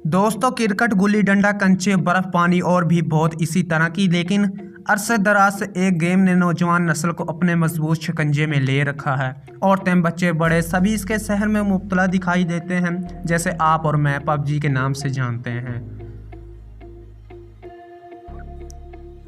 दोस्तों, क्रिकेट, गुल्ली डंडा, कंचे, बर्फ, पानी और भी बहुत इसी तरह की लेकिन अरसे दराज से एक गेम ने नौजवान नस्ल को अपने मजबूत शिकंजे में ले रखा है। औरतें, बच्चे, बड़े सभी इसके शहर में मुब्तला दिखाई देते हैं, जैसे आप और मैं पबजी के नाम से जानते हैं।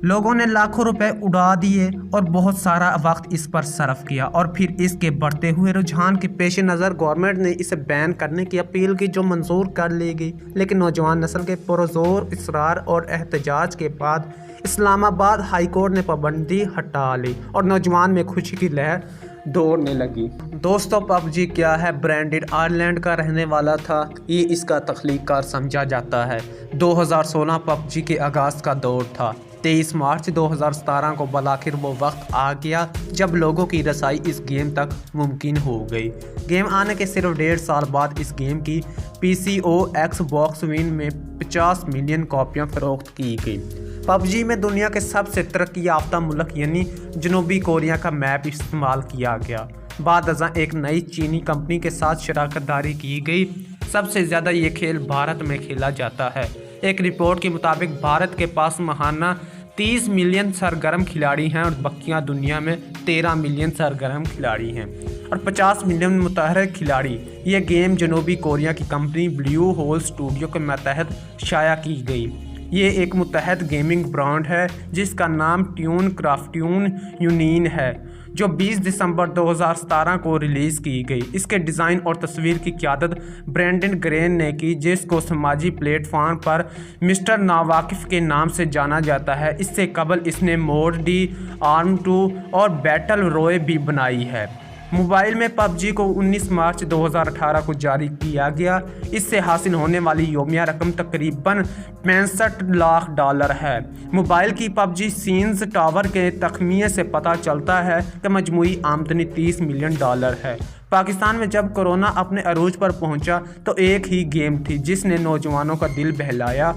लोगों ने लाखों रुपए उड़ा दिए और बहुत सारा वक्त इस पर सर्फ किया और फिर इसके बढ़ते हुए रुझान के पेश नज़र गवर्नमेंट ने इसे बैन करने की अपील की, जो मंजूर कर ली गई। लेकिन नौजवान नस्ल के पुरजोर इसरार और एहतजाज के बाद इस्लामाबाद हाई कोर्ट ने पाबंदी हटा ली और नौजवान में खुशी की लहर दौड़ने लगी। दोस्तों, पबजी क्या है? ब्रांडेड आयरलैंड का रहने वाला था। ये इसका तख्लीक़कार समझा जाता है। 2016 पबजी के आगाज़ का दौर था। 23 मार्च 2017 को बलाखिर वो वक्त आ गया जब लोगों की रसाई इस गेम तक मुमकिन हो गई। गेम आने के सिर्फ 1.5 साल बाद इस गेम की PC और Xbox One में 50 मिलियन कॉपियां फरोख्त की गई। पबजी में दुनिया के सबसे तरक्की याफ्ता मुल्क यानी जनूबी कोरिया का मैप इस्तेमाल किया गया। बाद अज़ां एक नई चीनी कंपनी के साथ शराकत दारी की गई। सबसे ज़्यादा ये खेल भारत में खेला जाता है। एक रिपोर्ट के मुताबिक भारत के पास महाना 30 मिलियन सरगर्म खिलाड़ी हैं और बाकियाँ दुनिया में 13 मिलियन सरगर्म खिलाड़ी हैं और 50 मिलियन मुतहरक खिलाड़ी। ये गेम जनूबी कोरिया की कंपनी ब्लू होल स्टूडियो के मतहत शाया की गई। ये एक मुतहद गेमिंग ब्रांड है जिसका नाम ट्यून क्राफ्ट्यून यूनियन है, जो 20 दिसंबर 2017 को रिलीज़ की गई। इसके डिज़ाइन और तस्वीर की क़यादत ब्रेंडन ग्रेन ने की, जिसको समाजी प्लेटफॉर्म पर मिस्टर नावाकिफ के नाम से जाना जाता है। इससे कबल इसने मोड डी, आर्म 2 और बैटल रॉय भी बनाई है। मोबाइल में पबजी को 19 मार्च 2018 को जारी किया गया। इससे हासिल होने वाली योमिया रकम तकरीबन $65 लाख है। मोबाइल की पबजी सीन्स टावर के तखमीये से पता चलता है कि मजमूई आमदनी $30 मिलियन है। पाकिस्तान में जब कोरोना अपने अरूज पर पहुंचा तो एक ही गेम थी जिसने नौजवानों का दिल बहलाया,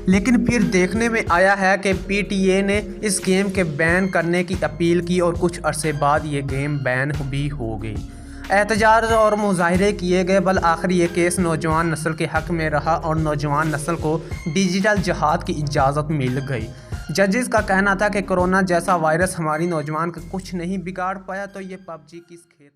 लेकिन फिर देखने में आया है कि PTA ने इस गेम के बैन करने की अपील की और कुछ अरसे बाद ये गेम बैन भी हो गई। एहतजाज और मुजाहरे किए गए, बल आखिर ये केस नौजवान नस्ल के हक़ में रहा और नौजवान नस्ल को डिजिटल जहाद की इजाज़त मिल गई। जजेस का कहना था कि कोरोना जैसा वायरस हमारी नौजवान का कुछ नहीं बिगाड़ पाया, तो ये पबजी किस खेत